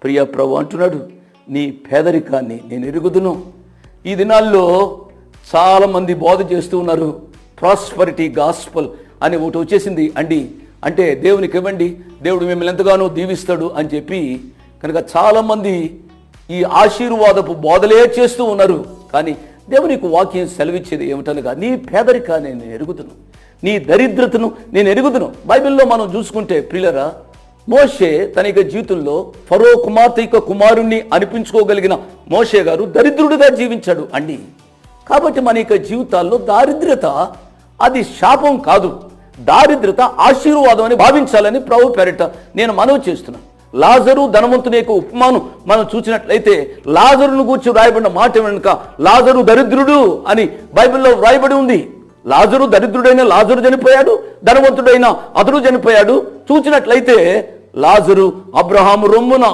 ప్రియ ప్రభు అంటున్నాడు, నీ పేదరికాన్ని నేను ఎరుగుదును. ఈ దినాల్లో చాలామంది బోధ చేస్తూ ఉన్నారు, ప్రాస్పరిటీ గాస్పల్ అని ఒకటి వచ్చేసింది అండి. అంటే దేవునికి ఇవ్వండి, దేవుడు మిమ్మల్ని ఎంతగానో దీవిస్తాడు అని చెప్పి కనుక చాలామంది ఈ ఆశీర్వాదపు బోధలే చేస్తూ ఉన్నారు. కానీ దేవునికి వాక్యం సెలవిచ్చేది ఏమిటనగా, నీ పేదరికాన్ని నేను ఎరుగుదును, నీ దరిద్రతను నేను ఎరుగుదును. బైబిల్లో మనం చూసుకుంటే ప్రియులరా, మోషే తన యొక్క జీవితంలో ఫరో కుమార్తె యొక్క కుమారుణ్ణి అనిపించుకోగలిగిన మోషే గారు దరిద్రుడిగా జీవించాడు అండి. కాబట్టి మన యొక్క జీవితాల్లో దారిద్రత అది శాపం కాదు, దారిద్రత ఆశీర్వాదం అని భావించాలని ప్రభు పేరిట నేను మనవి చేస్తున్నాను. లాజరు ధనవంతుని యొక్క ఉపమానం మనం చూసినట్లయితే లాజరును గూర్చి వ్రాయబడిన మాట వెనుక లాజరు దరిద్రుడు అని బైబిల్లో వ్రాయబడి ఉంది. లాజరు దరిద్రుడైన లాజరు చనిపోయాడు, ధనవంతుడైన అతడు చనిపోయాడు. చూసినట్లయితే లాజరు అబ్రహాము రొమ్మున